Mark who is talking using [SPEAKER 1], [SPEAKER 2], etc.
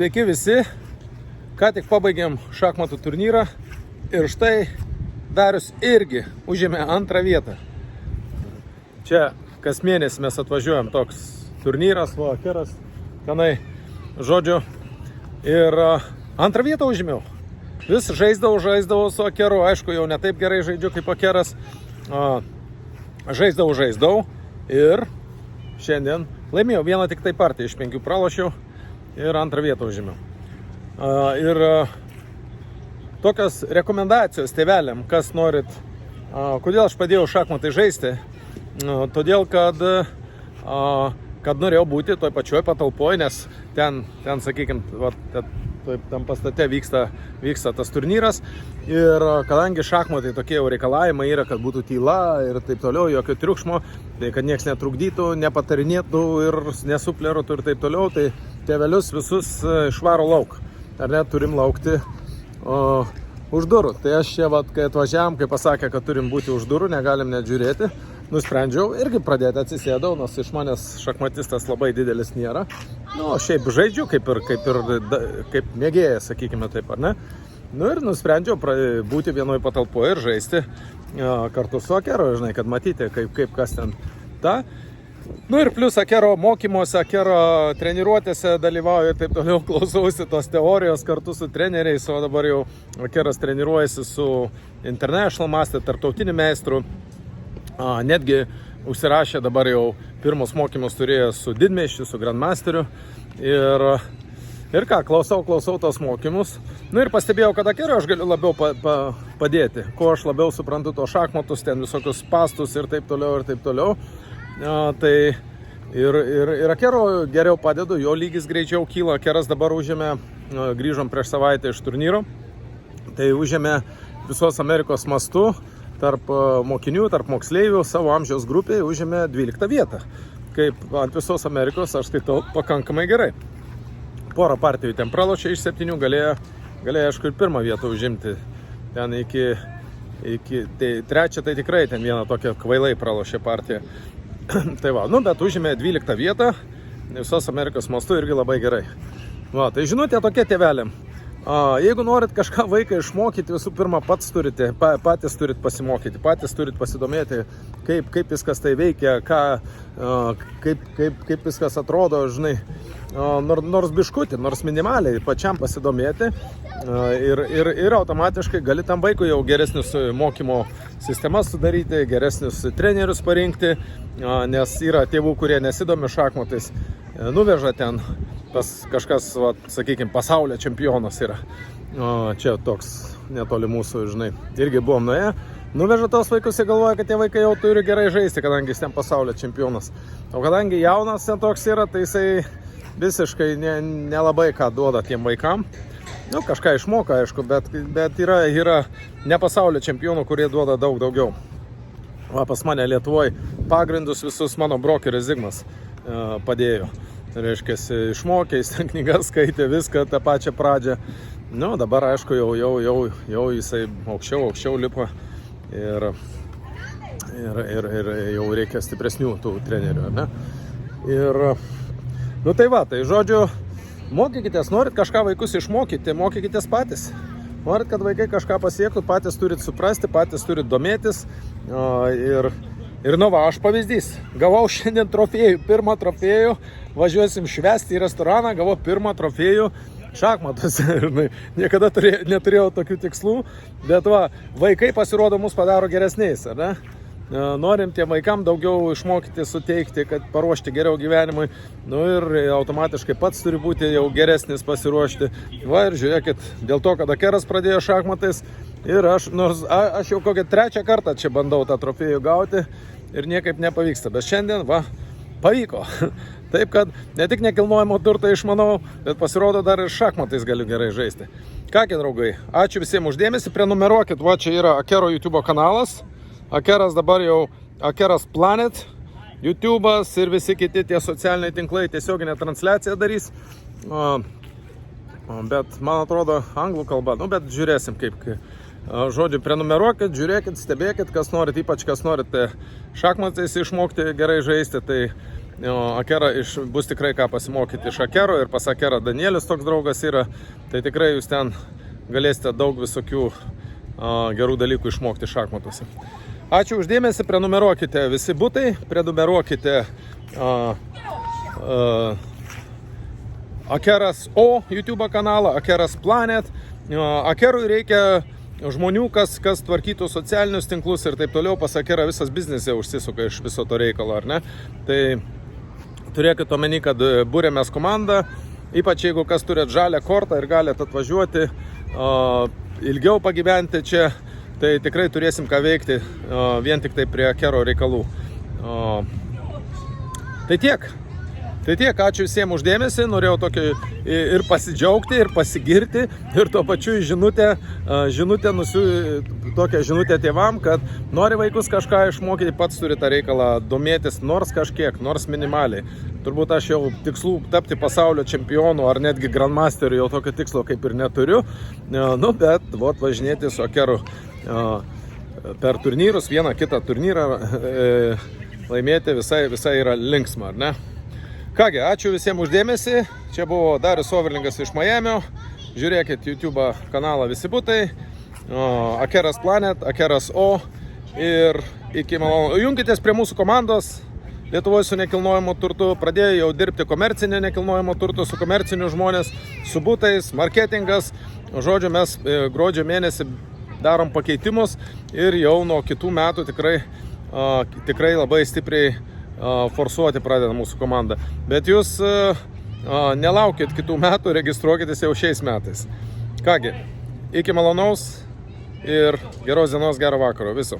[SPEAKER 1] Sveiki visi, ką tik pabaigėm šachmatų turnyrą ir štai Darius irgi užėmė antrą vietą. Čia kas mėnesį mes atvažiuojam toks turnyras, Akeras, tenai, žodžiu, ir antrą vietą užėmiau. Vis žaisdavau su Akeru, aišku, jau ne taip gerai žaidžiu kaip Akeras, žaisdavau ir šiandien laimėjau vieną tik tai partiją, iš 5 pralošiau ir antrą vietą užėmiau. Ir tokios rekomendacijos tėveliam, kas norit, kodėl aš padėjau šachmatai žaisti, todėl kad norėjau būti toj pačioj patalpoj, nes ten sakykime, tam pastate vyksta tas turnyras ir kadangi šachmatai tokie jau reikalavimai yra, kad būtų tyla ir taip toliau, jokio triukšmo, tai kad nieks netrukdytų, nepatarinėtų ir nesupleruotų ir taip toliau, tai tėvelius visus švaro lauk. Ar net turim laukti už durų. Tai aš čia, kai atvažiavam, kai pasakė, kad turim būti už durų, negalim net žiūrėti, nusprendžiau irgi pradėti, atsisėdau, nors iš manęs šachmatistas labai didelis nėra. Nu, šiaip žaidžiu kaip mėgėjas, sakykime taip, ar ne? Nu ir nusprendžiau būti vienoj patalpoje ir žaisti kartu su Akeru, žinai, kad matyti, kaip kas ten ta. Nu ir plus Akero mokymuose, Akero treniruotėse dalyvauju ir taip toliau, klausausi tos teorijos kartu su treneriais, o dabar jau Akeras treniruojasi su International Master, tarptautiniu meistru. Netgi užsirašė dabar jau pirmus mokymus turėjo su didmeiščiu, su Grandmasteriu. Ir ką, klausau tos mokymus. Nu ir pastebėjau, kad Akerio aš galiu labiau padėti. Kuo aš labiau suprantu tos šachmatus, ten visokius pastus ir taip toliau. Tai ir Akero geriau padedu, jo lygis greičiau kyla. Akeras dabar užėmė, grįžom prieš savaitę iš turnyro. Tai užėmė visos Amerikos mastu. Tarp mokinių, tarp moksleivių savo amžiaus grupėje užėmė 12 vietą. Kaip ant visos Amerikos aš skaitau pakankamai gerai. Porą partijų ten pralošė iš 7, galėjo aišku ir pirmą vietą užimti. Ten tai trečią tai tikrai ten vieną tokią kvailai pralošė partiją. Tai va, bet užėmė 12 vietą, visos Amerikos mastu irgi labai gerai. Va, tai žinutė tokia tėveliam. Jeigu norit kažką vaiką išmokyti, visų pirma, patys turit pasimokyti, patys turit pasidomėti, kaip viskas tai veikia, kaip viskas atrodo, žinai, nors biškutį, nors minimaliai, pačiam pasidomėti ir automatiškai gali tam vaikui jau geresnius mokymo sistemas sudaryti, geresnius trenerius parinkti, nes yra tėvų, kurie nesidomi šachmatais, nuveža ten pas kažkas, sakykime, pasaulio čempionas yra. Čia toks netoli mūsų, žinai, irgi buvom nuėję. Nuveža tos vaikus ir galvoja, kad tie vaikai jau turi gerai žaisti, kadangi jis ten pasaulio čempionas. O kadangi jaunas ten toks yra, tai jisai visiškai nelabai ką duoda tiem vaikam. Nu, kažką išmoka, aišku, bet yra ne pasaulio čempionų, kurie duoda daug daugiau. Va, pas mane Lietuvoje pagrindus visus mano brokeris Zigmas padėjo. Tai reiškia, išmokė, jis ten knygas skaitė, viską tą pačią pradžią. Nu, dabar, aišku, jau jisai aukščiau lipa ir jau reikia stipresnių tų trenerių, ne? Ir, nu tai va, tai žodžiu, mokykitės, norit kažką vaikus išmokyti, mokykitės patys. Norit, kad vaikai kažką pasiektų, patys turit suprasti, patys turit domėtis ir nu va, aš pavyzdys, gavau šiandien trofėjų, pirmą trofėjų, važiuosim švęsti į restoraną, gavau pirmą trofėjų šachmatus. Niekada neturėjau tokių tikslų, bet va, vaikai pasirodo mus padaro geresniais, ar ne? Norim tiem vaikam daugiau išmokyti, suteikti, kad paruošti geriau gyvenimui, nu ir automatiškai pats turi būti jau geresnis pasiruošti. Va ir žiūrėkit, dėl to, kad Akeras pradėjo šachmatais ir aš jau kokią 3 kartą čia bandau tą trofėjų gauti ir niekaip nepavyksta, bet šiandien, va, pavyko. Taip, kad ne tik nekilnojamo turtą išmanau, bet pasirodo dar ir šachmatais galiu gerai žaisti. Kągi, draugai, ačiū visiems uždėmesį, prenumeruokit, va čia yra Akero YouTube kanalas. Akeras dabar jau Akeras Planet, YouTube'as ir visi kiti tie socialiniai tinklai tiesioginę transliaciją darys. Bet man atrodo anglų kalba, nu bet žiūrėsim kaip. Žodžiu, prenumeruokit, žiūrėkit, stebėkit, kas norit, ypač kas norite šachmatais išmokti gerai žaisti, tai Akera bus tikrai ką pasimokyti iš Akero ir pas Akerą Danielius toks draugas yra, tai tikrai jūs ten galėsite daug visokių gerų dalykų išmokti šachmatuose. Ačiū uždėmesi, prenumeruokite visi butai, prenumeruokite Akeras O YouTube kanalą, Akeras Planet. Akerui reikia žmonių, kas tvarkytų socialinius tinklus ir taip toliau. Pas Akerą visas biznis jau užsisuka iš viso to reikalo, ar ne? Tai turėkite omeny, kad būrėmės komandą, ypač jeigu kas turėt žalią kortą ir galite atvažiuoti, ilgiau pagyventi čia, tai tikrai turėsim ką veikti vien tik tai prie Akero reikalų. Tai tiek, ačiū visiems uždėmesį, norėjau tokį ir pasidžiaugti, ir pasigirti, ir tuo pačiu tokią žinutę tėvam, kad nori vaikus kažką išmokyti, pats turi tą reikalą domėtis nors kažkiek, nors minimaliai. Turbūt aš jau tikslų tapti pasaulio čempionu ar netgi grandmasteriu jau tokio tikslo kaip ir neturiu, bet važinėti su Akeru per turnyrus, vieną kitą turnyrą laimėti visai yra linksma, ar ne? Kągi, ačiū visiems uždėmesį. Čia buvo Darius Overlingas iš Miamio. Žiūrėkit YouTube kanalą Visi butai, Akeras Planet, Akeras O ir iki malonų. Junkitės prie mūsų komandos Lietuvoje su nekilnojamu turtu. Pradėjau jau dirbti komercinį nekilnojamo turto, su komerciniu žmonės, su butais, marketingas. Žodžiu, mes gruodžio mėnesį darom pakeitimus ir jau nuo kitų metų tikrai labai stipriai forsuoti pradeda mūsų komanda. Bet jūs nelaukit kitų metų, registruokitės jau šiais metais. Kągi, iki malonaus ir geros dienos, gero vakaro. Viso.